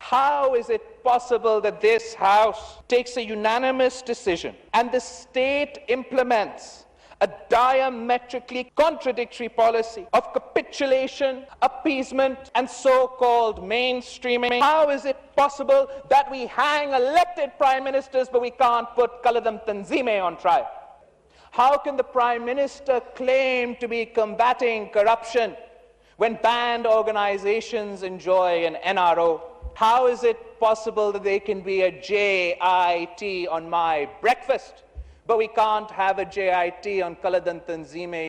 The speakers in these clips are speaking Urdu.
How is it possible that this House takes a unanimous decision and the state implements a diametrically contradictory policy of capitulation, appeasement, and so-called mainstreaming? How is it possible that we hang elected prime ministers but we can't put Kalaam Tanzime on trial? How can the Prime Minister claim to be combating corruption when banned organizations enjoy an NRO? How is it possible that they can be a JIT on my breakfast, but we can't have a JIT on Kalaam Tanzime?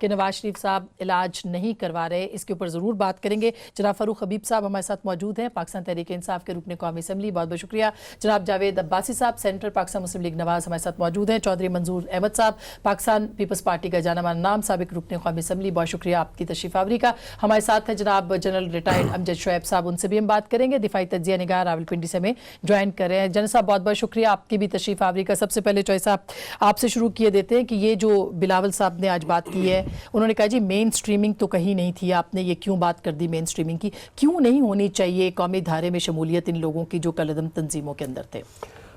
کہ نواز شریف صاحب علاج نہیں کروا رہے, اس کے اوپر ضرور بات کریں گے. جناب فاروق حبیب صاحب ہمارے ساتھ موجود ہیں, پاکستان تحریک انصاف کے رکن قومی اسمبلی, بہت بہت شکریہ. جناب جاوید عباسی صاحب سینٹرل پاکستان مسلم لیگ نواز ہمارے ساتھ موجود ہیں. چودھری منظور احمد صاحب پاکستان پیپلز پارٹی کا جانا مانا نام, سابق رکن قومی اسمبلی, بہت شکریہ آپ کی تشریف آوری کا. ہمارے ساتھ ہیں جناب جنرل ریٹائرڈ امجد شعیب صاحب, ان سے بھی ہم بات کریں گے. دفاعی تجزیہ نگار راولپنڈی سے ہمیں جوائن کر رہے ہیں. جنرل صاحب بہت بہت شکریہ آپ کی بھی تشریف آوری کا. سب سے پہلے چوہے صاحب آپ سے شروع کیے دیتے ہیں کہ یہ جو بلاول صاحب نے آج بات کی ہے, انہوں نے کہا جی مین سٹریمنگ تو کہیں نہیں تھی, آپ نے یہ کیوں بات کر دی مین سٹریمنگ کی, کیوں نہیں ہونی چاہیے قومی دھارے میں شمولیت ان لوگوں کی جو کل عدم تنظیموں کے اندر تھے؟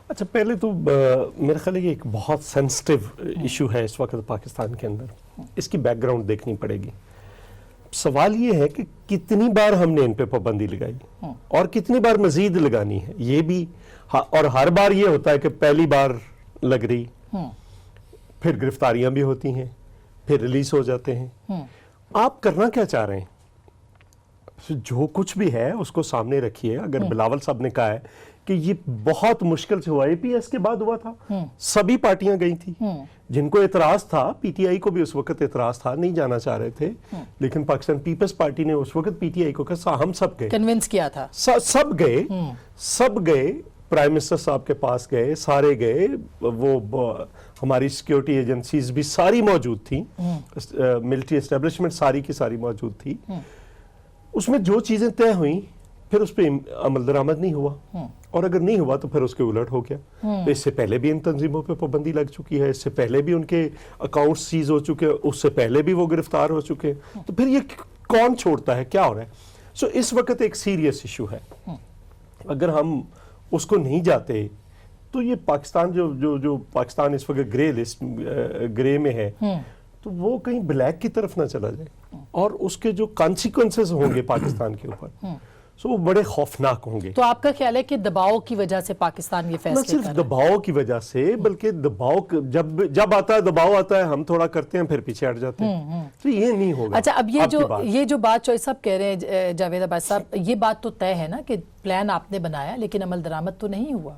اچھا, پہلے تو میرا خیال ہے یہ ایک بہت سینسٹیو ایشو ہے اس وقت پاکستان کے اندر, اس کی بیک گراؤنڈ دیکھنی پڑے گی. سوال یہ ہے کہ کتنی بار ہم نے ان پہ پابندی لگائی اور کتنی بار مزید لگانی ہے, یہ بھی, اور ہر بار یہ ہوتا ہے کہ پہلی بار لگ رہی, پھر گرفتاریاں بھی ہوتی ہیں, پھر ریلیز ہو جاتے ہیں. آپ کرنا کیا چاہ رہے ہیں؟ جو کچھ بھی ہے اس کو سامنے رکھیے. اگر بلاول صاحب نے کہا ہے کہ یہ بہت مشکل سے ہوا, اے پی ایس کے بعد ہوا تھا, سبھی پارٹیاں گئی تھی, جن کو اعتراض تھا, پی ٹی آئی کو بھی اس وقت اعتراض تھا, نہیں جانا چاہ رہے تھے, لیکن پاکستان پیپلز پارٹی نے اس وقت پی ٹی آئی کو کہا ہم سب گئے, کنونس کیا تھا, سب گئے, پرائم منسٹر صاحب کے پاس گئے, سارے گئے, وہ ہماری سیکیورٹی ایجنسیز بھی ساری موجود تھیں, ملٹری اسٹیبلشمنٹ ساری کی ساری موجود تھی. اس میں جو چیزیں طے ہوئیں پھر اس پہ عمل درآمد نہیں ہوا, اور اگر نہیں ہوا تو پھر اس کے الٹ ہو گیا. تو اس سے پہلے بھی ان تنظیموں پہ پابندی لگ چکی ہے, اس سے پہلے بھی ان کے اکاؤنٹ سیز ہو چکے, اس سے پہلے بھی وہ گرفتار ہو چکے. تو پھر یہ کون چھوڑتا ہے, کیا ہو رہا ہے؟ سو اس وقت ایک سیریس ایشو ہے. اگر ہم اس کو نہیں جاتے تو یہ پاکستان جو پاکستان اس وقت گرے میں ہے, تو وہ کہیں بلیک کی طرف نہ چلا جائے, اور اس کے جو کانسیکوینسز ہوں گے پاکستان کے اوپر سو وہ بڑے خوفناک ہوں گے. تو آپ کا خیال ہے کہ دباؤ کی وجہ سے پاکستان یہ فیصلے نہ صرف دباؤ کی وجہ سے, بلکہ دباؤ جب آتا ہے, دباؤ آتا ہے, ہم تھوڑا کرتے ہیں پھر پیچھے ہٹ جاتے ہیں, تو یہ نہیں ہوگا. اچھا, اب یہ جو بات چوہے صاحب کہہ رہے ہیں, جاوید عباس صاحب, یہ بات تو طے ہے نا کہ پلان آپ نے بنایا لیکن عمل درآمد تو نہیں ہوا.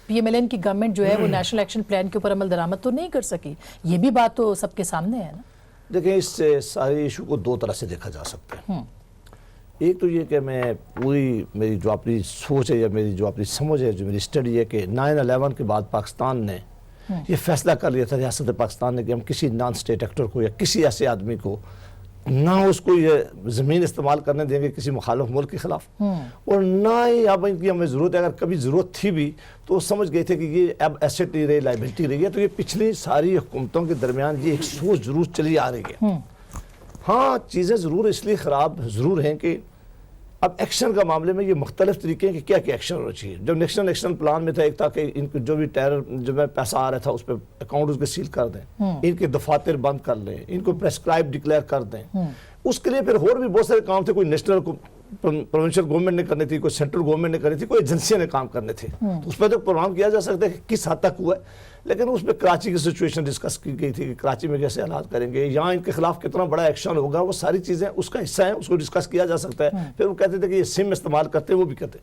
پی ایم ایل این کی گورنمنٹ جو ہے وہ نیشنل ایکشن پلان کے اوپر عمل درآمد تو نہیں کر سکی, یہ بھی بات تو سب کے سامنے ہے نا. دیکھیں, اس سے سارے ایشو کو دو طرح سے دیکھا جا سکتا ہے. ایک تو یہ کہ میں پوری میری جو اپنی سوچ ہے یا میری جو اپنی سمجھ ہے, جو میری اسٹڈی ہے کہ 9/11 کے بعد پاکستان نے یہ فیصلہ کر لیا تھا, ریاست پاکستان نے, کہ ہم کسی نان اسٹیٹ ایکٹر کو یا کسی ایسے آدمی کو نہ اس کو یہ زمین استعمال کرنے دیں گے کسی مخالف ملک کے خلاف, اور نہ ہی اب ان کی ہمیں ضرورت ہے. اگر کبھی ضرورت تھی بھی تو وہ سمجھ گئے تھے کہ یہ اب ایسٹ نہیں رہی, لائبلٹی رہی ہے. تو یہ پچھلی ساری حکومتوں کے درمیان یہ ایک سوچ ضرور چلی آ رہی ہے. ہاں, چیزیں ضرور اس لیے خراب ضرور ہیں کہ اب ایکشن کا معاملے میں یہ مختلف طریقے ہیں کہ کیا ایکشن ہونا چاہیے. جب نیشنل ایکشن پلان میں تھا, ایک تھا کہ ان کو جو بھی ٹیرر جو میں پیسہ آ رہا تھا اس پہ اکاؤنٹ اس کے سیل کر دیں, ان کے دفاتر بند کر لیں, ان کو پریسکرائب ڈکلیئر کر دیں. اس کے لیے پھر اور بھی بہت سارے کام تھے, کوئی نیشنل پروونشل گورنمنٹ نے کرنی تھی, کوئی سینٹرل گورنمنٹ نے کرنی تھی, کوئی ایجنسیاں نے کام کرنے تھے. اس پہ تو پروگرام کیا جا سکتا ہے کہ کس حد تک ہوا ہے, لیکن اس پہ کراچی کی سچویشن ڈسکس کی گئی تھی کہ کراچی میں کیسے حالات کریں گے, یہاں ان کے خلاف کتنا بڑا ایکشن ہوگا, وہ ساری چیزیں اس کا حصہ ہیں, اس کو ڈسکس کیا جا سکتا ہے. پھر وہ کہتے تھے کہ یہ سم استعمال کرتے, وہ بھی کرتے.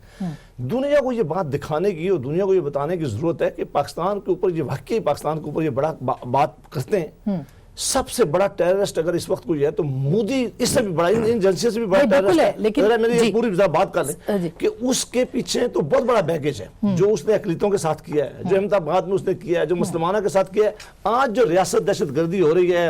دنیا کو یہ بات دکھانے کی اور دنیا کو یہ بتانے کی ضرورت ہے کہ پاکستان کے اوپر یہ واقعی پاکستان کے اوپر یہ بڑا بات کرتے ہیں. سب سے بڑا ٹیررسٹ اگر اس وقت کوئی ہے تو مودی, اس سے بھی بڑا, ان ایجنسیوں سے بھی بڑا ٹیررسٹ ہے. لیکن میری ایک پوری بات کر لیں کہ اس کے پیچھے تو بہت بڑا بیگیج ہے, جو اس نے اقلیتوں کے ساتھ کیا ہے, جو احمد آباد میں اس نے کیا ہے, جو مسلمانوں کے ساتھ کیا ہے. آج جو ریاست دہشت گردی ہو رہی ہے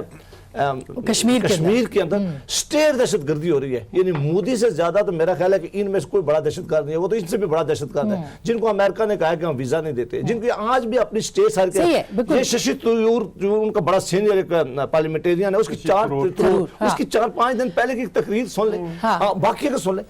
کشمیر کے اندر, اسٹیٹ دہشت گردی ہو رہی ہے, یعنی مودی سے زیادہ تو میرا خیال ہے کہ ان میں سے کوئی بڑا دہشت گرد نہیں ہے, وہ تو ان سے بھی بڑا دہشت گرد ہے, جن کو امریکہ نے کہا کہ ہم ویزا نہیں دیتے, جن کو آج بھی اپنی اسٹیٹ سر کے, یہ ششی تھرور جو ان کا بڑا سینئر پارلیمنٹیرین ہے, اس کی 4-5 دن پہلے کی تقریر سن لیں, باقی کا سن لیں.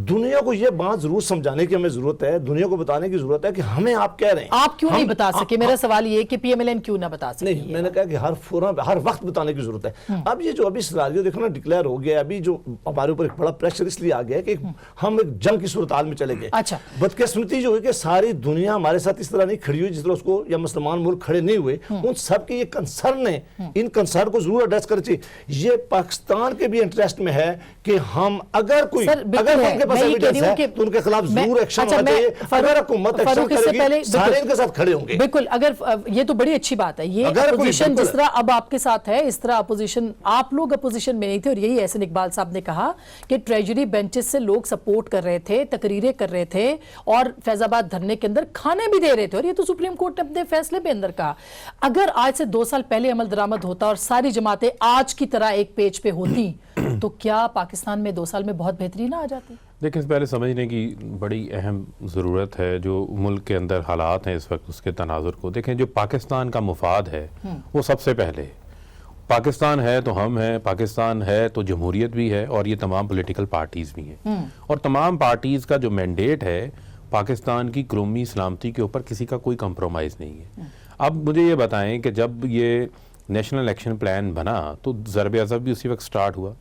دنیا کو یہ بات ضرور سمجھانے کی ہمیں ضرورت ہے, دنیا کو بتانے کی ضرورت ہے کہ ہمیں آپ کہہ رہے ہیں, آپ کیوں نہیں بتا سکے. میرا سوال یہ کہ پی ایم ایل این کیوں نہ بتا سکے. نہیں, میں نے کہا کہ ہر فورم ہر وقت بتانے کی ضرورت ہے. ہوتا ہے. اب یہ جو ابھی سیناریو دیکھو نا ڈکلیئر ہو گیا, ابھی جو ہمارے اوپر ایک بڑا پریشر اس لیے آ گیا کہ ہم ایک جنگ کی صورتحال میں چلے گئے. اچھا, بدقسمتی جو ہے کہ ساری دنیا ہمارے ساتھ اس طرح نہیں کھڑی ہوئی جس طرح اس کو, یا مسلمان ملک کھڑے نہیں ہوئے. ان سب کے یہ کنسرن ہے, ان کنسرن کو ضرور ایڈریس کرنا چاہیے. یہ پاکستان کے بھی انٹرسٹ میں ہے کہ ہم اگر کوئی اگر ان کے پاس ایویڈنس ہے تو ان کے خلاف ضرور ایکشن ہونا چاہیے. اگر حکومت ایکشن کرے گی سارے ان کے ساتھ کھڑے ہوں گے. بالکل, اگر یہ تو بڑی اچھی بات ہے. یہ اپوزیشن جس طرح اب آپ کے ساتھ ہے, اس طرح اپوزیشن, آپ لوگ اپوزیشن میں نہیں تھے, اور یہی احسن اقبال صاحب نے کہا کہ ٹریجری بینچز سے لوگ سپورٹ کر رہے تھے, تقریریں کر رہے تھے, اور فیض آباد دھرنے کے اندر کھانے بھی دے رہے تھے, اور یہ تو سپریم کورٹ نے اپنے فیصلے پہ اندر کہا. اگر آج سے 2 سال پہلے عمل درآمد ہوتا اور ساری جماعتیں آج کی طرح ایک پیج پہ ہوتی تو کیا پاکستان میں 2 سال میں بہت بہتری نہ آ جاتی؟ دیکھیں, اس پہلے سمجھنے کی بڑی اہم ضرورت ہے جو ملک کے اندر حالات ہیں اس وقت, اس کے تناظر کو دیکھیں. جو پاکستان کا مفاد ہے وہ سب سے پہلے, پاکستان ہے تو ہم ہیں, پاکستان ہے تو جمہوریت بھی ہے, اور یہ تمام پولیٹیکل پارٹیز بھی ہیں. اور تمام پارٹیز کا جو مینڈیٹ ہے پاکستان کی قومی سلامتی کے اوپر کسی کا کوئی کمپرومائز نہیں ہے. اب مجھے یہ بتائیں کہ جب یہ نیشنل ایکشن پلان بنا تو ضرب عضب بھی اسی وقت سٹارٹ ہوا.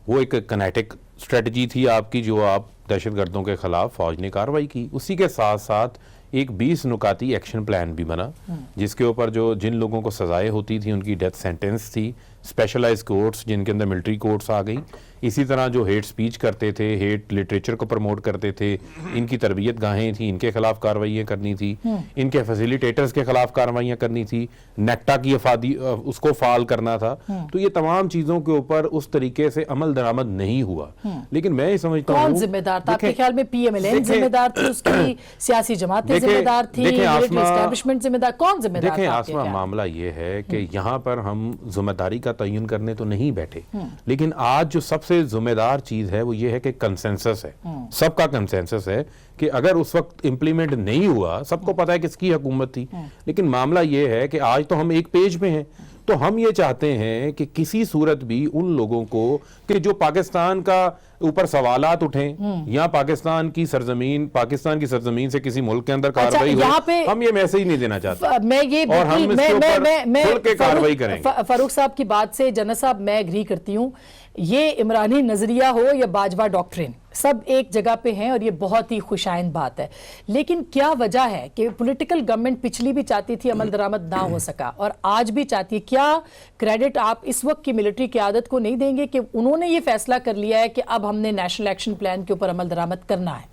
وہ ایک کنیٹک اسٹریٹجی تھی آپ کی, جو آپ دہشت گردوں کے خلاف فوج نے کارروائی کی. اسی کے ساتھ ساتھ ایک 20 نکاتی ایکشن پلان بھی بنا جس کے اوپر جو جن لوگوں کو سزائیں ہوتی تھی ان کی ڈیتھ سینٹنس تھی, اسپیشلائز کورٹس جن کے اندر ملٹری کورٹس آ گئی. اسی طرح جو ہیٹ سپیچ کرتے تھے, ہیٹ لٹریچر کو پروموٹ کرتے تھے, ان کی تربیت گاہیں تھیں, ان کے خلاف کارروائیاں کرنی تھی, ان کے فیسیلیٹیٹرز کے خلاف کارروائیاں کرنی تھی, نیکٹا کی افادی اس کو فعال کرنا تھا. تو یہ تمام چیزوں کے اوپر اس طریقے سے عمل درآمد نہیں ہوا. لیکن میں یہ سمجھتا ہوں کون ذمہ دار تھا آپ کے خیال میں؟ پی ایم ایل این ذمہ دار تھی, اس کی سیاسی جماعتیں ذمہ دار تھیں, ملٹری اسٹیبلشمنٹ ذمہ دار, کون ذمہ دار تھا؟ دیکھیں آسمہ, معاملہ یہ ہے کہ یہاں پر ہم ذمہ داری کا تعین کرنے تو نہیں بیٹھے, لیکن آج جو سب سے ذمہ دار چیز ہے وہ یہ ہے کہ کنسنسس ہے, سب کا کنسنسس ہے کہ اگر اس وقت امپلیمنٹ نہیں ہوا, سب کو پتا ہے کس کی حکومت تھی, لیکن معاملہ یہ ہے کہ آج تو ہم ایک پیج پہ ہیں. تو ہم یہ چاہتے ہیں کہ کسی صورت بھی ان لوگوں کو کہ جو پاکستان کا اوپر سوالات اٹھیں یا پاکستان کی سرزمین سے کسی ملک کے اندر کارروائی ہو, ہم یہ میسیج نہیں دینا چاہتے. میں یہ اور ہم اس کے اوپر کھل کے کارروائی کریں. فاروق صاحب کی بات سے جنرل صاحب میں ایگری کرتی ہوں. یہ عمرانی نظریہ ہو یا باجوہ ڈاکٹرین, سب ایک جگہ پہ ہیں اور یہ بہت ہی خوشائند بات ہے. لیکن کیا وجہ ہے کہ پولیٹیکل گورنمنٹ پچھلی بھی چاہتی تھی عمل درآمد نہ ہو سکا اور آج بھی چاہتی ہے؟ کیا کریڈٹ آپ اس وقت کی ملٹری قیادت کو نہیں دیں گے کہ انہوں نے یہ فیصلہ کر لیا ہے کہ اب ہم نے نیشنل ایکشن پلان کے اوپر عمل درآمد کرنا ہے؟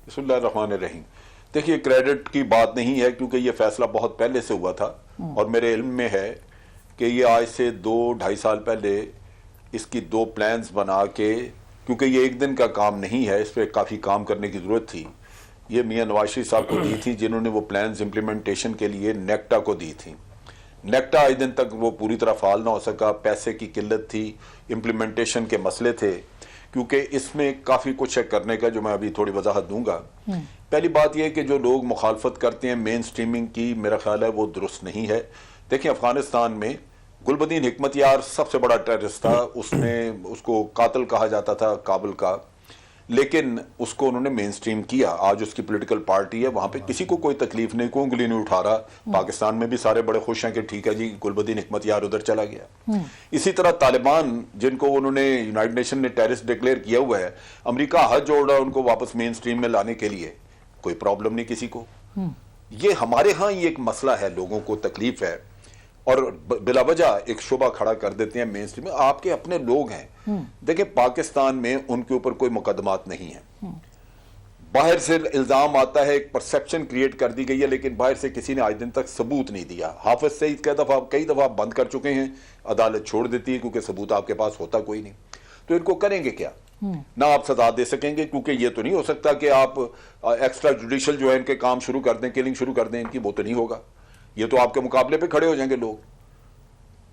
بسم اللہ الرحمن الرحیم. دیکھیے, کریڈٹ کی بات نہیں ہے کیونکہ یہ فیصلہ بہت پہلے سے ہوا تھا, اور میرے علم میں ہے کہ یہ آج سے 2-2.5 سال پہلے اس کی 2 پلانز بنا کے, کیونکہ یہ ایک دن کا کام نہیں ہے, اس پہ کافی کام کرنے کی ضرورت تھی. یہ میاں نواز شریف صاحب کو دی تھی جنہوں نے وہ پلانز امپلیمنٹیشن کے لیے نیکٹا کو دی تھی. نیکٹا آج دن تک وہ پوری طرح فعال نہ ہو سکا, پیسے کی قلت تھی, امپلیمنٹیشن کے مسئلے تھے, کیونکہ اس میں کافی کچھ ہے کرنے کا جو میں ابھی تھوڑی وضاحت دوں گا. پہلی بات یہ کہ جو لوگ مخالفت کرتے ہیں مین سٹریمنگ کی, میرا خیال ہے وہ درست نہیں ہے. دیکھیں, افغانستان میں گلبدین حکمت یار سب سے بڑا ٹیررسٹ تھا, اس کو قاتل کہا جاتا تھا کابل کا, لیکن اس کو انہوں نے مین سٹریم کیا. آج اس کی پولیٹیکل پارٹی ہے, وہاں پہ کسی کو کوئی تکلیف نہیں, کوئی انگلی نہیں اٹھا رہا. پاکستان میں بھی سارے بڑے خوش ہیں کہ ٹھیک ہے جی گلبدین حکمت یار ادھر چلا گیا. اسی طرح طالبان جن کو انہوں نے یونائٹڈ نیشن نے ٹیررسٹ ڈکلیئر کیا ہوا ہے, امریکہ ہاتھ جوڑ رہا ہے ان کو واپس مین سٹریم میں لانے کے لیے, کوئی پرابلم نہیں کسی کو. یہ ہمارے ہاں یہ ایک مسئلہ ہے, لوگوں کو تکلیف ہے اور بلا وجہ ایک شبہ کھڑا کر دیتے ہیں مین سٹریم میں. آپ کے اپنے لوگ ہیں. دیکھیں, پاکستان میں ان کے اوپر کوئی مقدمات نہیں ہیں. باہر سے الزام آتا ہے, ایک پرسیپشن کریٹ کر دی گئی ہے, لیکن باہر سے کسی نے آج دن تک ثبوت نہیں دیا. حافظ سعید کئی دفعہ بند کر چکے ہیں, عدالت چھوڑ دیتی ہے کیونکہ ثبوت آپ کے پاس ہوتا کوئی نہیں. تو ان کو کریں گے کیا؟ نہ آپ سزا دے سکیں گے, کیونکہ یہ تو نہیں ہو سکتا کہ آپ ایکسٹرا جوڈیشل جو ہے ان کے کام شروع کر دیں, کلنگ شروع کر دیں ان کی, وہ تو نہیں ہوگا. یہ تو آپ کے مقابلے پہ کھڑے ہو جائیں گے لوگ.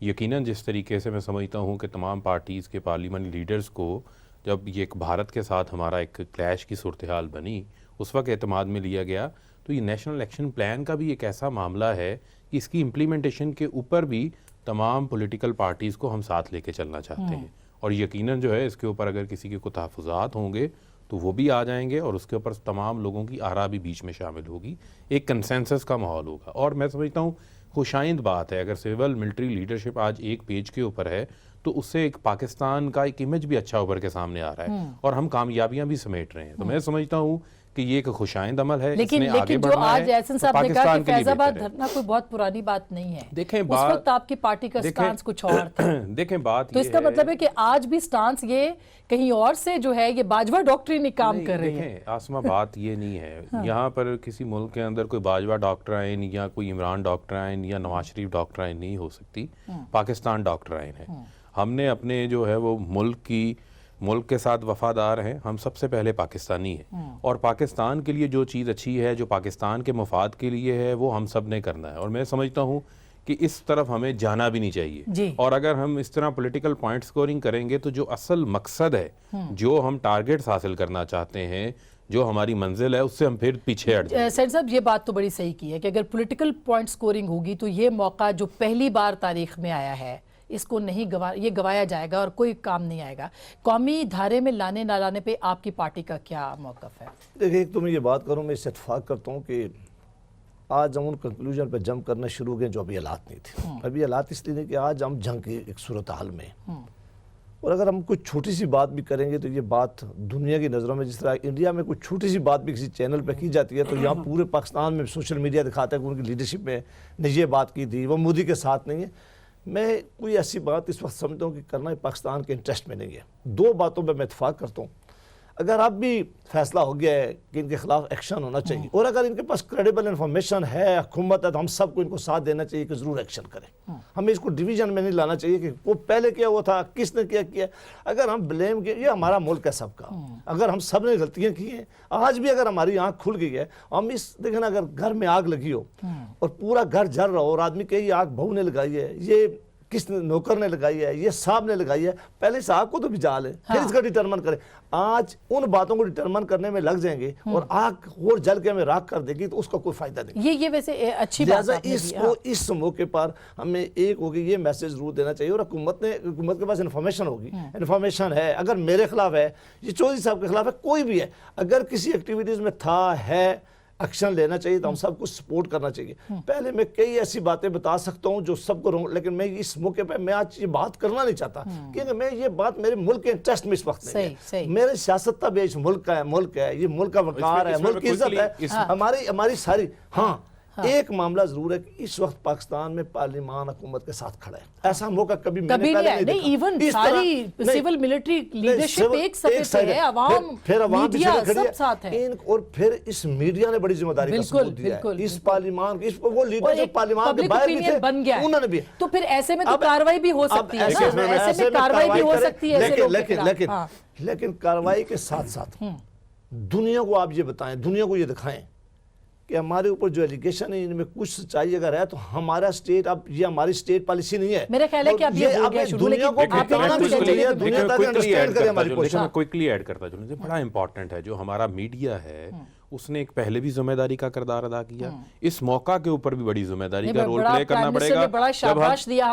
یقیناً جس طریقے سے میں سمجھتا ہوں کہ تمام پارٹیز کے پارلیمنٹ لیڈرز کو جب یہ ایک بھارت کے ساتھ ہمارا ایک کلیش کی صورتحال بنی اس وقت اعتماد میں لیا گیا، تو یہ نیشنل الیکشن پلان کا بھی ایک ایسا معاملہ ہے کہ اس کی امپلیمنٹیشن کے اوپر بھی تمام پولیٹیکل پارٹیز کو ہم ساتھ لے کے چلنا چاہتے ہیں، اور یقیناً جو ہے اس کے اوپر اگر کسی کے کوئی تحفظات ہوں گے تو وہ بھی آ جائیں گے، اور اس کے اوپر تمام لوگوں کی آرا بھی بیچ میں شامل ہوگی، ایک کنسنسس کا ماحول ہوگا۔ اور میں سمجھتا ہوں خوشائند بات ہے اگر سول ملٹری لیڈرشپ آج ایک پیج کے اوپر ہے تو اس سے ایک پاکستان کا ایک امیج بھی اچھا اوپر کے سامنے آ رہا ہے، اور ہم کامیابیاں بھی سمیٹ رہے ہیں، تو میں سمجھتا ہوں کہ یہ ایک خوشائند عمل ہے، اس میں آگے جو بڑھنا آج ہے احسن صاحب نے کہا پاکستان کہ کے لیے فیض آباد بہتر ہے۔ دھرنا کوئی بہت پرانی بات نہیں ہے، دیکھیں اس بات وقت آپ کی پارٹی کا سٹانس کچھ اور تھا، دیکھیں بات تو اس کا مطلب ہے کہ آج بھی سٹانس یہ کہیں اور سے جو ہے یہ باجوہ ڈاکٹرین کام کر رہی ہے۔ دیکھیں آسمہ بات یہ نہیں ہے یہاں پر کسی ملک کے اندر کوئی باجوہ ڈاکٹرائن یا کوئی عمران ڈاکٹرائن یا نواز شریف ڈاکٹرائن نہیں ہو سکتی، پاکستان ڈاکٹرائن ہے۔ ہم نے اپنے جو ہے وہ ملک کے ساتھ وفادار ہیں، ہم سب سے پہلے پاکستانی ہیں، اور پاکستان کے لیے جو چیز اچھی ہے جو پاکستان کے مفاد کے لیے ہے وہ ہم سب نے کرنا ہے، اور میں سمجھتا ہوں کہ اس طرف ہمیں جانا بھی نہیں چاہیے، اور اگر ہم اس طرح پولیٹیکل پوائنٹ سکورنگ کریں گے تو جو اصل مقصد ہے، جو ہم ٹارگٹس حاصل کرنا چاہتے ہیں، جو ہماری منزل ہے، اس سے ہم پھر پیچھے ہٹ جائیں۔ سید صاحب یہ بات تو بڑی صحیح کی ہے کہ اگر پولیٹیکل پوائنٹ سکورنگ ہوگی تو یہ موقع جو پہلی بار تاریخ میں آیا ہے اس کو نہیں یہ گوایا جائے گا اور کوئی کام نہیں آئے گا۔ قومی دھارے میں لانے نہ لانے پہ آپ کی پارٹی کا کیا موقف ہے؟ دیکھیں ایک تو میں یہ بات کروں، میں اس سے اتفاق کرتا ہوں کہ آج ہم ان کنکلوژن پہ جمپ کرنا شروع ہو گئے جو ابھی حالات نہیں تھے۔ ابھی حالات اس لیے نہیں کہ آج ہم جنگ کی ایک صورتحال میں، اور اگر ہم کوئی چھوٹی سی بات بھی کریں گے تو یہ بات دنیا کی نظروں میں، جس طرح انڈیا میں کوئی چھوٹی سی بات بھی کسی چینل پہ کی جاتی ہے تو یہاں پورے پاکستان میں سوشل میڈیا دکھاتا ہے کہ ان کی لیڈرشپ میں نے یہ بات کی تھی، وہ مودی کے ساتھ نہیں ہے۔ میں کوئی ایسی بات اس وقت سمجھتا ہوں کہ کرنا پاکستان کے انٹرسٹ میں نہیں ہے۔ دو باتوں پہ میں اتفاق کرتا ہوں، اگر اب بھی فیصلہ ہو گیا ہے کہ ان کے خلاف ایکشن ہونا چاہیے، اور اگر ان کے پاس کریڈیبل انفارمیشن ہے، حکومت ہے، تو ہم سب کو ان کو ساتھ دینا چاہیے کہ ضرور ایکشن کریں۔ ہمیں اس کو ڈویژن میں نہیں لانا چاہیے کہ وہ پہلے کیا ہوا تھا، کس نے کیا۔ اگر ہم بلیم کیا، یہ ہمارا ملک ہے سب کا، اگر ہم سب نے غلطیاں کی ہیں، آج بھی اگر ہماری آنکھ کھل گئی ہے، ہم دیکھیں نا، اگر گھر میں آگ لگی ہو اور پورا گھر جل رہا ہو اور آدمی کہ یہ آگ بہو نے لگائی ہے، یہ کس نے نوکر نے لگائی ہے، یہ صاحب نے لگائی ہے، پہلے اس آگ کو تو بجھا لیں، پھر اس کا ڈیٹرمن کریں۔ آج ان باتوں کو ڈیٹرمن کرنے میں لگ جائیں گے اور آگ اور جل کے ہمیں راکھ کر دے گی تو اس کا کوئی فائدہ نہیں۔ یہ ویسے اچھی بات ہے، اس موقع پر ہمیں ایک ہوگی یہ میسج ضرور دینا چاہیے، اور حکومت کے پاس انفارمیشن ہوگی، انفارمیشن ہے، اگر میرے خلاف ہے، یہ چودھری صاحب کے خلاف ہے، کوئی بھی ہے، اگر کسی ایکٹیویٹیز میں ہے ایکشن لینا چاہیے تو ہم سب کو سپورٹ کرنا چاہیے۔ پہلے میں کئی ایسی باتیں بتا سکتا ہوں جو سب کو لیکن میں اس موقع پہ میں آج یہ بات کرنا نہیں چاہتا، کیونکہ میں یہ بات میرے ملک کے انٹرسٹ میں اس وقت نہیں ہے۔ میرے سیاست تب اس ملک ہے، یہ ملک کا وقار ہے، ملک کی عزت ہے، ہماری ساری۔ ہاں ایک معاملہ ضرور ہے کہ اس وقت پاکستان میں پارلیمان حکومت کے ساتھ کھڑا ہے، ایسا موقع کبھی میں نے پہلے نہیں دیکھا۔ ایون ساری سول ملٹری لیڈرشپ ایک صفحے سے ہے، عوام میڈیا سب ساتھ ہے، اور پھر اس میڈیا نے بڑی ذمہ داری کا ثبوت دیا ہے، اس پارلیمان وہ لیڈر جو پارلیمان کے باہر بھی تھے انہوں نے بھی۔ تو پھر ایسے میں تو کاروائی بھی ہو سکتی ہے نا، ایسے میں کاروائی بھی ہو سکتی ہے، لیکن کاروائی کے ساتھ ساتھ دنیا کو آپ یہ بتائیں، دنیا کو یہ دکھائیں کہ ہمارے اوپر جو ایلیگیشن ہے ان میں کچھ سچائی اگر ہے تو ہمارا سٹیٹ، اب یہ ہماری سٹیٹ پالیسی نہیں ہے۔ میرا خیال ہے کہ اب یہ ہو گیا شروع، دنیا کو کوئکلی ایڈ کرتا جو بڑا امپورٹنٹ ہے، جو ہمارا میڈیا ہے اس نے ایک پہلے بھی ذمہ داری کا کردار ادا کیا، اس موقع کے اوپر بھی بڑی ذمہ داری کا رول پلے کرنا پڑے گا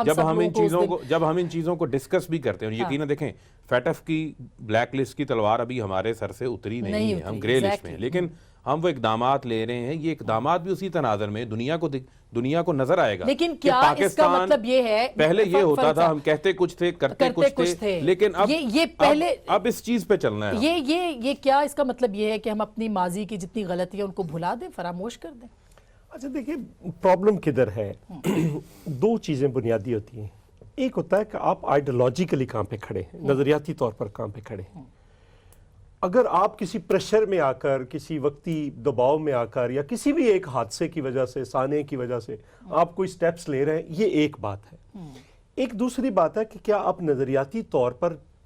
جب ہم ان چیزوں کو ڈسکس بھی کرتے ہیں۔ یقیناً دیکھیں فیٹف کی بلیک لسٹ کی تلوار ابھی ہمارے سر سے اتری نہیں ہے، ہم گرے لسٹ میں، لیکن ہم وہ اقدامات لے رہے ہیں، یہ اقدامات بھی اسی تناظر میں دنیا کو نظر آئے گا۔ لیکن کیا اس کا مطلب یہ ہے، پہلے یہ ہوتا تھا ہم کہتے کچھ تھے کرتے کچھ تھے، لیکن اب اس چیز پہ چلنا ہے۔ یہ کیا اس کا مطلب یہ ہے کہ ہم اپنی ماضی کی جتنی غلطی ہے ان کو بھلا دیں، فراموش کر دیں؟ اچھا دیکھیں پرابلم کدھر ہے، دو چیزیں بنیادی ہوتی ہیں، ایک ہوتا ہے کہ آپ آئیڈیالوجیکلی کہاں پہ کھڑے ہیں، نظریاتی طور پر کہاں پہ کھڑے ہیں۔ اگر آپ کسی پریشر میں آ کر، کسی وقتی دباؤ میں آ کر، یا کسی بھی ایک حادثے کی وجہ سے، سانے کی وجہ سے آپ کوئی سٹیپس لے رہے ہیں، یہ ایک بات ہے۔ ایک دوسری بات ہے کہ کیا آپ نظریاتی طور پر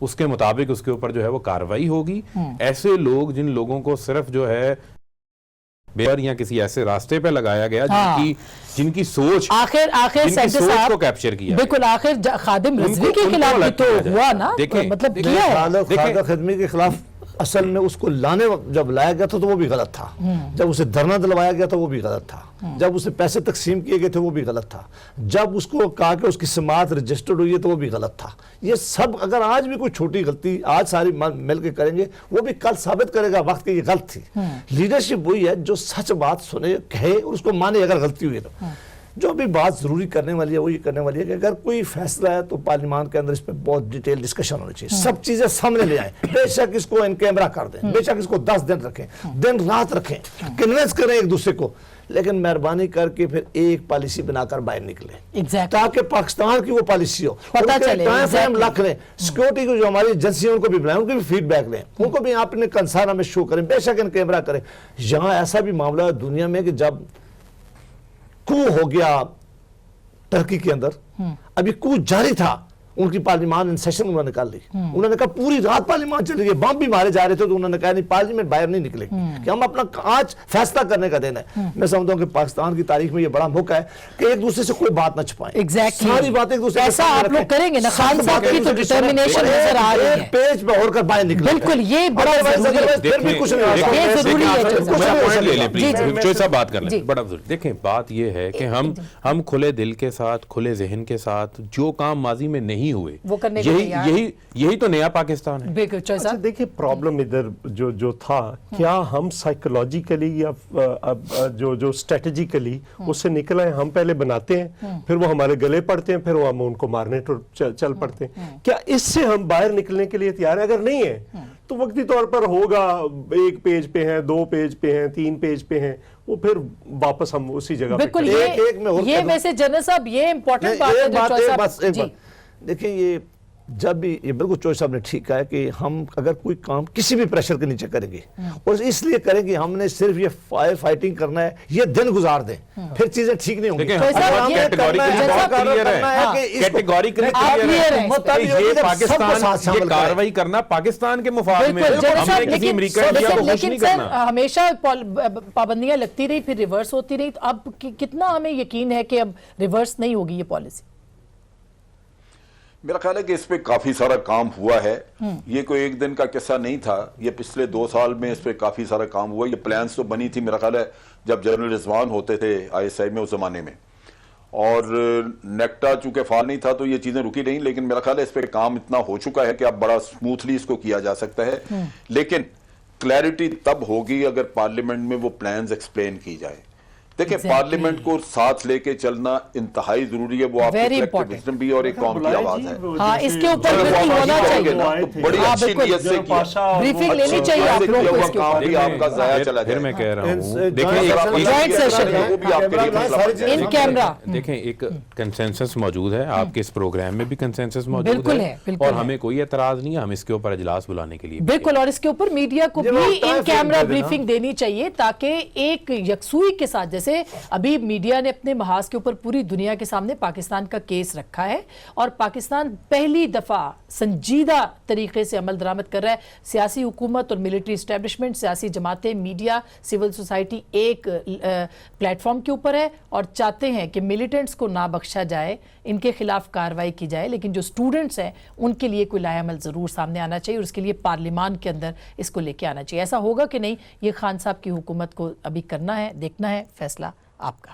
اس کے مطابق اس کے اوپر جو ہے وہ کارروائی ہوگی. ایسے لوگ جن لوگوں کو صرف جو ہے یا کسی ایسے راستے پہ لگایا گیا جن کی سوچ کو کیپچر کیا, بالکل آخر خادم رضوی کے خلاف بھی تو ہوا نا, مطلب کیا ہے خالد خدمی کے خلاف اصل میں اس کو جب لایا گیا تھا تو وہ بھی غلط تھا, جب اسے دھرنا دلوایا گیا تھا وہ بھی غلط تھا, جب اسے پیسے تقسیم کیے گئے تھے وہ بھی غلط تھا, جب اس کو کہا کہ اس کی سماعت رجسٹرڈ ہوئی ہے تو وہ بھی غلط تھا. یہ سب اگر آج بھی کوئی چھوٹی غلطی آج ساری مل کے کریں گے وہ بھی کل ثابت کرے گا وقت کہ یہ غلط تھی. لیڈرشپ وہی ہے جو سچ بات سنے, کہے اور اس کو مانے اگر غلطی ہوئی تو. جو بھی بات ضروری کرنے والی ہے وہ یہ کرنے والی ہے کہ اگر کوئی فیصلہ ہے تو پارلیمان کے اندر اس پہ بہت ڈیٹیل ڈسکشن ہونی چاہیے, سب چیزیں سامنے لے آئیں, بے شک اس کو ان کیمرہ کر دیں, بے شک اس کو 10 دن رکھیں, دن رات رکھیں, کنونس کریں ایک دوسرے کو, لیکن مہربانی کر کے پھر ایک پالیسی بنا کر باہر نکلیں تاکہ پاکستان کی وہ پالیسی ہو, پتہ چلے ٹائم لکھ لیں. سیکورٹی کو جو ہماری ایجنسی ان کو بھی بلائیں, ان کو بھی فیڈ بیک لیں, ان کو بھی آپ نے کنسارا میں شو کریں, بے شک ان کیمرہ کریں. یہاں ایسا بھی معاملہ ہے دنیا میں کہ جب کو ہو گیا ترکی کے اندر, ابھی کو جاری تھا, ان کی پارلیمان ان سیشن انہوں نے نکال لی, انہوں نے کہا پوری رات پارلیمان چل رہی ہے, بم بھی مارے جا رہے تھے, تو انہوں نے کہا نہیں پارلیمنٹ باہر نہیں نکلے کہ ہم اپنا آج فیصلہ کرنے کا دن ہے. میں سمجھتا ہوں کہ پاکستان کی تاریخ میں یہ بڑا موقع ہے کہ ایک دوسرے سے کوئی بات نہ چھپائیں, ساری باتیں ایک دوسرے ایسا آپ لوگ کریں گے نا, خان صاحب کی تو ڈٹرمنیشن نظر آ رہی ہے, پیج پہ اور کر باہر نکلیں. بالکل یہ بڑا دیکھیں بات یہ ہے کہ ہم کھلے دل کے ساتھ, کھلے ذہن کے ساتھ جو کام ماضی میں نہیں ہوئے یہی تو نیا پاکستان ہے. اچھا دیکھیں پرابلم ادھر جو تھا, کیا ہم سائیکولوجیکلی یا جو اسٹریٹجیکلی اس سے نکل آئے, ہم پہلے بناتے ہیں پھر وہ ہمارے گلے پڑتے ہیں, پھر وہ ہم ان کو مارنے چل پڑتے ہیں. کیا اس سے ہم باہر نکلنے کے لیے تیار ہیں؟ اگر نہیں ہے تو وقتی طور پر ہوگا, 1 پیج پہ ہیں, 2 پیج پہ ہیں, 3 پیج پہ ہیں, وہ پھر واپس ہم اسی جگہ پہ. بالکل یہ ویسے جنرل صاحب یہ امپورٹنٹ بات ہے. دیکھیں یہ جب بھی یہ بالکل چوہے صاحب نے ٹھیک کہا ہے کہ ہم اگر کوئی کام کسی بھی پریشر کے نیچے کریں گے اور اس لیے کریں گے ہم نے صرف یہ فائٹنگ کرنا ہے, یہ دن گزار دیں, پھر چیزیں ٹھیک نہیں ہوں گی. کارروائی کرنا پاکستان کے مفاد میں, لیکن سر ہمیشہ پابندیاں لگتی رہی, پھر ریورس ہوتی رہی, تو اب کتنا ہمیں یقین ہے کہ اب ریورس نہیں ہوگی یہ پالیسی؟ میرا خیال ہے کہ اس پہ کافی سارا کام ہوا ہے, یہ کوئی ایک دن کا قصہ نہیں تھا, یہ پچھلے 2 سال میں اس پہ کافی سارا کام ہوا. یہ پلانز تو بنی تھی میرا خیال ہے جب جنرل رضوان ہوتے تھے ISI میں اس زمانے میں, اور نیکٹا چونکہ فعال نہیں تھا تو یہ چیزیں رکی نہیں, لیکن میرا خیال ہے اس پہ کام اتنا ہو چکا ہے کہ اب بڑا سموتھلی اس کو کیا جا سکتا ہے. لیکن کلیئرٹی تب ہوگی اگر پارلیمنٹ میں وہ پلانز ایکسپلین کی جائے. دیکھیں پارلیمنٹ کو ساتھ لے کے چلنا انتہائی ضروری ہے, وہ آپ کی کلیکٹیو وزڈم بھی اور ایک قوم کی آواز ہے. ہاں اس کے اوپر بریفنگ ہونا چاہیے, بڑی اچھی نیت سے کیا, بریفنگ لینی چاہیے آپ لوگوں کو اس کے کام بھی آپ کا ضائع چلا پھر میں کہہ رہا ہوں دیکھیں ایک کنسنسس موجود ہے, آپ کے اس پروگرام میں بھی کنسنسس موجود ہے, اور ہمیں کوئی اعتراض نہیں ہے, ہم اس کے اوپر اجلاس بلانے کے لیے بالکل, اور اس کے اوپر میڈیا کو بھی ان کیمرہ بریفنگ دینی چاہیے تاکہ ایک یکسوئی کے ساتھ, جیسے ابھی میڈیا نے اپنے محاذ کے اوپر پوری دنیا کے سامنے پاکستان کا کیس رکھا ہے, اور پاکستان پہلی دفعہ سنجیدہ طریقے سے عمل درآمد کر رہا ہے. سیاسی حکومت اور ملٹری اسٹیبلشمنٹ, سیاسی جماعتیں, میڈیا, سول سوسائٹی ایک پلیٹ فارم کے اوپر ہے اور چاہتے ہیں کہ ملیٹنٹس کو نہ بخشا جائے, ان کے خلاف کارروائی کی جائے, لیکن جو سٹوڈنٹس ہیں ان کے لیے کوئی لائحہ عمل ضرور سامنے آنا چاہیے, اور اس کے لیے پارلیمان کے اندر اس کو لے کے آنا چاہیے. ایسا ہوگا کہ نہیں, یہ خان صاحب کی حکومت کو ابھی کرنا ہے, دیکھنا ہے, فیصلہ آپ کا.